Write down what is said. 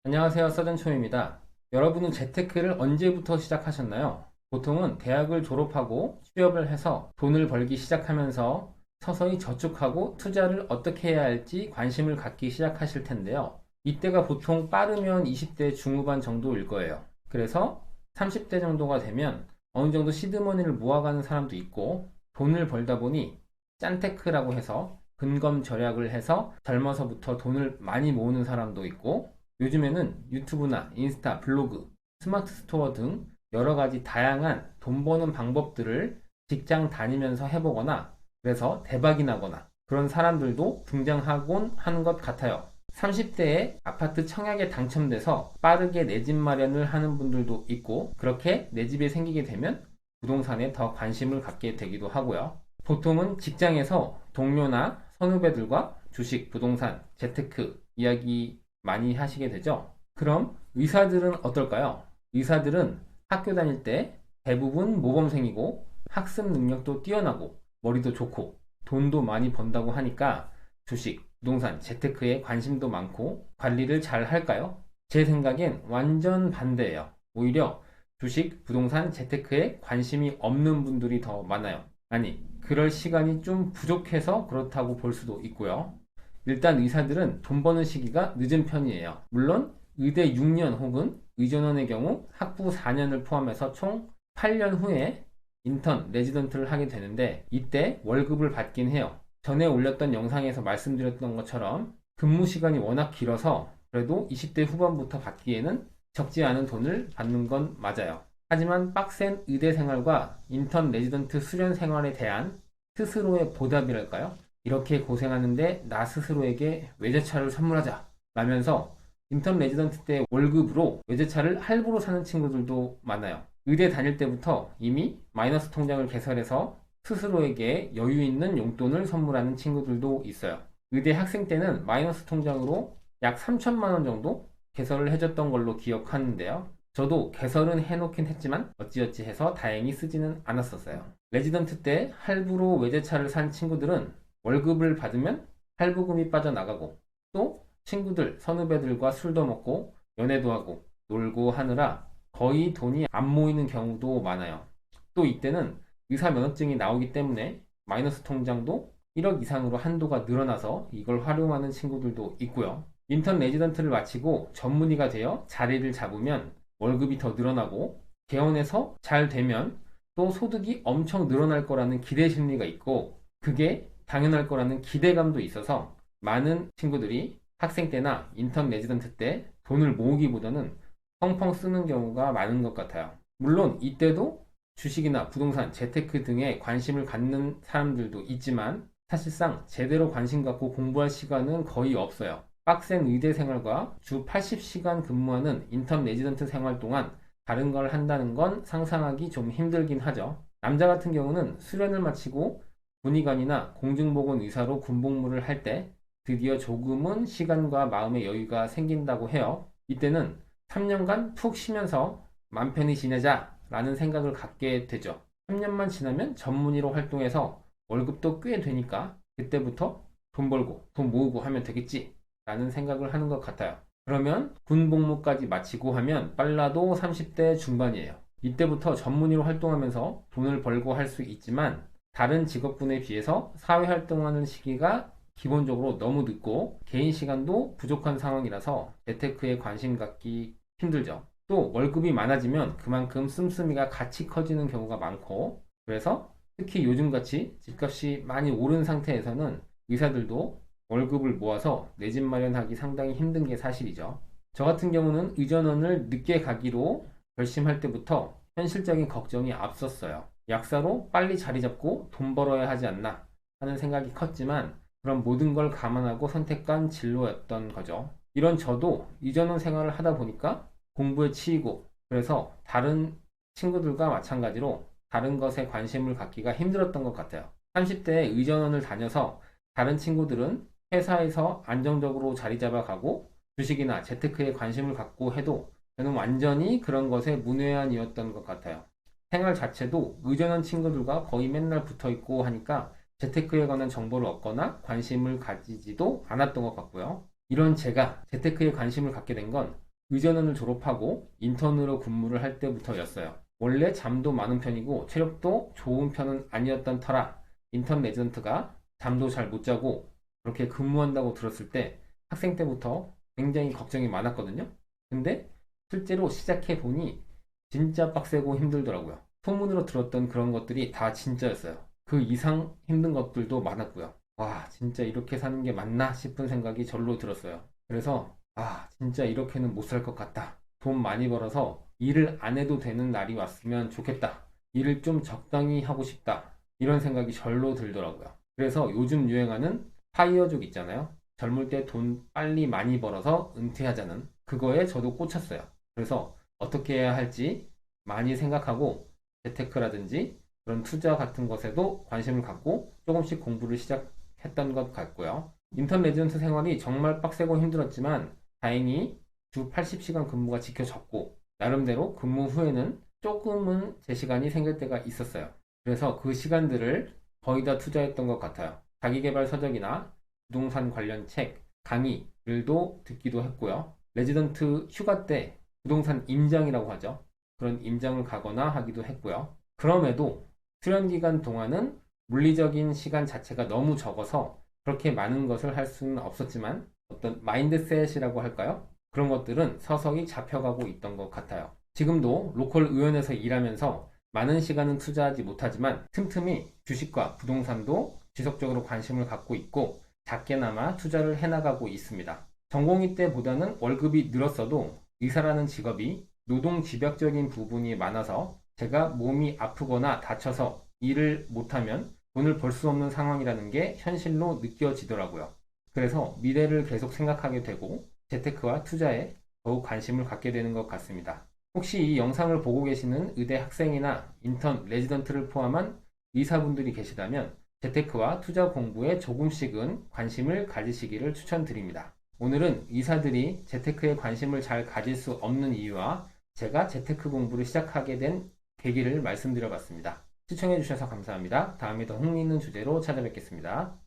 안녕하세요. 서전초입니다. 여러분은 재테크를 언제부터 시작하셨나요? 보통은 대학을 졸업하고 취업을 해서 돈을 벌기 시작하면서 서서히 저축하고 투자를 어떻게 해야 할지 관심을 갖기 시작하실 텐데요. 이때가 보통 빠르면 20대 중후반 정도일 거예요. 그래서 30대 정도가 되면 어느 정도 시드머니를 모아가는 사람도 있고, 돈을 벌다 보니 짠테크라고 해서 근검 절약을 해서 젊어서부터 돈을 많이 모으는 사람도 있고, 요즘에는 유튜브나 인스타, 블로그, 스마트 스토어 등 여러 가지 다양한 돈 버는 방법들을 직장 다니면서 해보거나, 그래서 대박이 나거나 그런 사람들도 등장하곤 하는 것 같아요. 30대에 아파트 청약에 당첨돼서 빠르게 내 집 마련을 하는 분들도 있고, 그렇게 내 집이 생기게 되면 부동산에 더 관심을 갖게 되기도 하고요. 보통은 직장에서 동료나 선후배들과 주식, 부동산, 재테크 이야기 많이 하시게 되죠. 그럼 의사들은 어떨까요? 의사들은 학교 다닐 때 대부분 모범생이고 학습 능력도 뛰어나고 머리도 좋고 돈도 많이 번다고 하니까 주식, 부동산, 재테크에 관심도 많고 관리를 잘 할까요? 제 생각엔 완전 반대예요. 오히려 주식, 부동산, 재테크에 관심이 없는 분들이 더 많아요. 아니, 그럴 시간이 좀 부족해서 그렇다고 볼 수도 있고요. 일단 의사들은 돈 버는 시기가 늦은 편이에요. 물론 의대 6년 혹은 의전원의 경우 학부 4년을 포함해서 총 8년 후에 인턴, 레지던트를 하게 되는데, 이때 월급을 받긴 해요. 전에 올렸던 영상에서 말씀드렸던 것처럼 근무 시간이 워낙 길어서 그래도 20대 후반부터 받기에는 적지 않은 돈을 받는 건 맞아요. 하지만 빡센 의대 생활과 인턴, 레지던트 수련 생활에 대한 스스로의 보답이랄까요? 이렇게 고생하는데 나 스스로에게 외제차를 선물하자 라면서 인턴 레지던트 때 월급으로 외제차를 할부로 사는 친구들도 많아요. 의대 다닐 때부터 이미 마이너스 통장을 개설해서 스스로에게 여유 있는 용돈을 선물하는 친구들도 있어요. 의대 학생 때는 마이너스 통장으로 약 3천만 원 정도 개설을 해줬던 걸로 기억하는데요. 저도 개설은 해놓긴 했지만 어찌어찌 해서 다행히 쓰지는 않았었어요. 레지던트 때 할부로 외제차를 산 친구들은 월급을 받으면 할부금이 빠져나가고, 또 친구들, 선후배들과 술도 먹고 연애도 하고 놀고 하느라 거의 돈이 안 모이는 경우도 많아요. 또 이때는 의사 면허증이 나오기 때문에 마이너스 통장도 1억 이상으로 한도가 늘어나서 이걸 활용하는 친구들도 있고요. 인턴 레지던트를 마치고 전문의가 되어 자리를 잡으면 월급이 더 늘어나고, 개원해서 잘 되면 또 소득이 엄청 늘어날 거라는 기대 심리가 있고, 그게 당연할 거라는 기대감도 있어서 많은 친구들이 학생 때나 인턴 레지던트 때 돈을 모으기보다는 펑펑 쓰는 경우가 많은 것 같아요. 물론 이때도 주식이나 부동산, 재테크 등에 관심을 갖는 사람들도 있지만, 사실상 제대로 관심 갖고 공부할 시간은 거의 없어요. 빡센 의대 생활과 주 80시간 근무하는 인턴 레지던트 생활 동안 다른 걸 한다는 건 상상하기 좀 힘들긴 하죠. 남자 같은 경우는 수련을 마치고 군의관이나 공중보건 의사로 군복무를 할 때 드디어 조금은 시간과 마음의 여유가 생긴다고 해요. 이때는 3년간 푹 쉬면서 맘 편히 지내자 라는 생각을 갖게 되죠. 3년만 지나면 전문의로 활동해서 월급도 꽤 되니까 그때부터 돈 벌고 돈 모으고 하면 되겠지 라는 생각을 하는 것 같아요. 그러면 군 복무까지 마치고 하면 빨라도 30대 중반이에요. 이때부터 전문의로 활동하면서 돈을 벌고 할 수 있지만, 다른 직업군에 비해서 사회 활동하는 시기가 기본적으로 너무 늦고 개인 시간도 부족한 상황이라서 재테크에 관심 갖기 힘들죠. 또 월급이 많아지면 그만큼 씀씀이가 같이 커지는 경우가 많고, 그래서 특히 요즘같이 집값이 많이 오른 상태에서는 의사들도 월급을 모아서 내 집 마련하기 상당히 힘든 게 사실이죠. 저 같은 경우는 의전원을 늦게 가기로 결심할 때부터 현실적인 걱정이 앞섰어요. 약사로 빨리 자리 잡고 돈 벌어야 하지 않나 하는 생각이 컸지만, 그런 모든 걸 감안하고 선택한 진로였던 거죠. 이런 저도 의전원 생활을 하다 보니까 공부에 치이고, 그래서 다른 친구들과 마찬가지로 다른 것에 관심을 갖기가 힘들었던 것 같아요. 30대에 의전원을 다녀서 다른 친구들은 회사에서 안정적으로 자리 잡아가고 주식이나 재테크에 관심을 갖고 해도 저는 완전히 그런 것에 문외한이었던 것 같아요. 생활 자체도 의전원 친구들과 거의 맨날 붙어 있고 하니까 재테크에 관한 정보를 얻거나 관심을 가지지도 않았던 것 같고요. 이런 제가 재테크에 관심을 갖게 된 건 의전원을 졸업하고 인턴으로 근무를 할 때부터였어요. 원래 잠도 많은 편이고 체력도 좋은 편은 아니었던 터라 인턴 레지던트가 잠도 잘 못 자고 그렇게 근무한다고 들었을 때 학생 때부터 굉장히 걱정이 많았거든요. 근데 실제로 시작해 보니 진짜 빡세고 힘들더라고요. 소문으로 들었던 그런 것들이 다 진짜였어요. 그 이상 힘든 것들도 많았고요. 와, 진짜 이렇게 사는 게 맞나 싶은 생각이 절로 들었어요. 그래서 진짜 이렇게는 못 살 것 같다. 돈 많이 벌어서 일을 안 해도 되는 날이 왔으면 좋겠다. 일을 좀 적당히 하고 싶다. 이런 생각이 절로 들더라고요. 그래서 요즘 유행하는 파이어족 있잖아요. 젊을 때 돈 빨리 많이 벌어서 은퇴하자는 그거에 저도 꽂혔어요. 그래서 어떻게 해야 할지 많이 생각하고 재테크라든지 그런 투자 같은 것에도 관심을 갖고 조금씩 공부를 시작했던 것 같고요. 인턴 레지던트 생활이 정말 빡세고 힘들었지만 다행히 주 80시간 근무가 지켜졌고 나름대로 근무 후에는 조금은 제 시간이 생길 때가 있었어요. 그래서 그 시간들을 거의 다 투자했던 것 같아요. 자기계발 서적이나 부동산 관련 책, 강의들도 듣기도 했고요. 레지던트 휴가 때 부동산 임장이라고 하죠. 그런 임장을 가거나 하기도 했고요. 그럼에도 수련 기간 동안은 물리적인 시간 자체가 너무 적어서 그렇게 많은 것을 할 수는 없었지만 어떤 마인드셋이라고 할까요? 그런 것들은 서서히 잡혀가고 있던 것 같아요. 지금도 로컬 의원에서 일하면서 많은 시간은 투자하지 못하지만 틈틈이 주식과 부동산도 지속적으로 관심을 갖고 있고 작게나마 투자를 해나가고 있습니다. 전공의 때보다는 월급이 늘었어도 의사라는 직업이 노동 집약적인 부분이 많아서 제가 몸이 아프거나 다쳐서 일을 못하면 돈을 벌 수 없는 상황이라는 게 현실로 느껴지더라고요. 그래서 미래를 계속 생각하게 되고 재테크와 투자에 더욱 관심을 갖게 되는 것 같습니다. 혹시 이 영상을 보고 계시는 의대 학생이나 인턴, 레지던트를 포함한 의사분들이 계시다면 재테크와 투자 공부에 조금씩은 관심을 가지시기를 추천드립니다. 오늘은 의사들이 재테크에 관심을 잘 가질 수 없는 이유와 제가 재테크 공부를 시작하게 된 계기를 말씀드려 봤습니다. 시청해주셔서 감사합니다. 다음에 더 흥미있는 주제로 찾아뵙겠습니다.